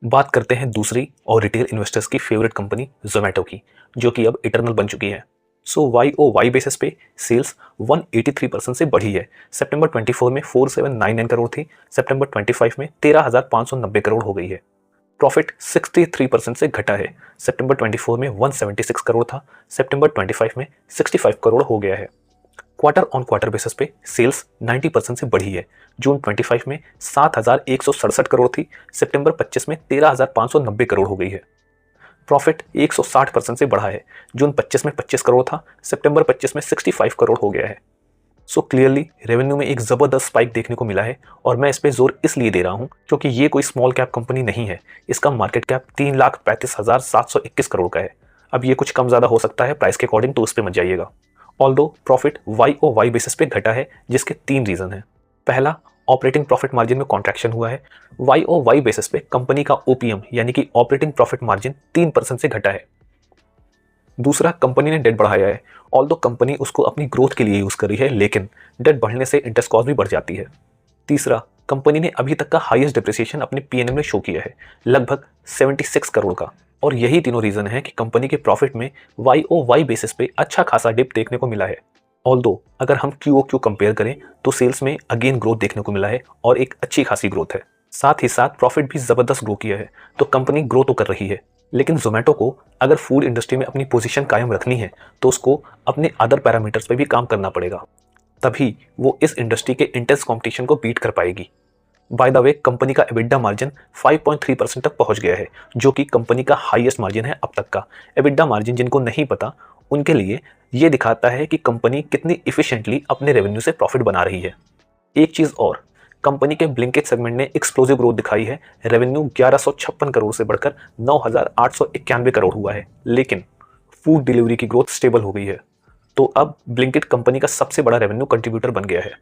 बात करते हैं दूसरी और रिटेल इन्वेस्टर्स की फेवरेट कंपनी जोमेटो की, जो कि अब इटरनल बन चुकी है। सो वाई ओ वाई बेसिस पे सेल्स 183% से बढ़ी है। सितंबर 24 में 4799 करोड़ थी, सितंबर 25 में 13,590 करोड़ हो गई है। प्रॉफिट 63% से घटा है। सितंबर 24 में 176 करोड़ था, सितंबर 25 में 65 करोड़ हो गया है। क्वार्टर ऑन क्वार्टर बेसिस पे सेल्स 90% से बढ़ी है। जून 25 में 7,167 करोड़ थी, सितंबर 25 में 13,590 करोड़ हो गई है। प्रॉफिट 160% से बढ़ा है। जून 25 में 25 करोड़ था, सितंबर 25 में 65 करोड़ हो गया है। सो क्लियरली रेवेन्यू में एक जबरदस्त स्पाइक देखने को मिला है, और मैं इस पे जोर इसलिए दे रहा हूं क्योंकि ये कोई स्मॉल कैप कंपनी नहीं है। इसका मार्केट कैप 3,35,721 करोड़ का है। अब ये कुछ कम ज्यादा हो सकता है प्राइस के अकॉर्डिंग, तो उस पर मत जाइएगा। Although profit Y O Y basis पे घटा है, जिसके 3 रीजन हैं। पहला, ऑपरेटिंग प्रॉफिट मार्जिन में कॉन्ट्रैक्शन हुआ है। वाई ओ वाई बेसिस पे कंपनी का ओपीएम यानी कि ऑपरेटिंग प्रॉफिट मार्जिन 3% से घटा है। दूसरा, कंपनी ने डेट बढ़ाया है। ऑल्दो कंपनी उसको अपनी ग्रोथ के लिए यूज कर रही है, लेकिन डेट बढ़ने से इंटरेस्ट कॉस्ट भी बढ़ जाती है। तीसरा, कंपनी ने अभी तक का हाईएस्ट डिप्रिसिएशन अपने पीएनएल में शो किया है, लगभग 76 करोड़ का। और यही तीनों रीजन है कि कंपनी के प्रॉफिट में वाई ओ वाई बेसिस पे अच्छा खासा डिप देखने को मिला है। ऑल्दो अगर हम क्यू ओ क्यू कंपेयर करें तो सेल्स में अगेन ग्रोथ देखने को मिला है, और एक अच्छी खासी ग्रोथ है। साथ ही साथ प्रॉफिट भी जबरदस्त ग्रो किया है। तो कंपनी ग्रो तो कर रही है, लेकिन जोमेटो को अगर फूड इंडस्ट्री में अपनी पोजीशन कायम रखनी है तो उसको अपने अदर पैरामीटर्स पे भी काम करना पड़ेगा, तभी वो इस इंडस्ट्री के इंटेंस कंपटीशन को बीट कर पाएगी। बाय द वे, कंपनी का एबिडा मार्जिन 5.3% तक पहुंच गया है, जो कि कंपनी का हाईएस्ट मार्जिन है अब तक का। एबिडा मार्जिन जिनको नहीं पता उनके लिए ये दिखाता है कि कंपनी कितनी इफिशिएंटली अपने रेवेन्यू से प्रॉफिट बना रही है। एक चीज और, कंपनी के ब्लिंकिट सेगमेंट ने एक्सप्लोसिव ग्रोथ दिखाई है। रेवेन्यू 1156 करोड़ से बढ़कर 9,891 करोड़ हुआ है, लेकिन फूड डिलीवरी की ग्रोथ स्टेबल हो गई है। तो अब ब्लिंकिट कंपनी का सबसे बड़ा रेवेन्यू कंट्रीब्यूटर बन गया है।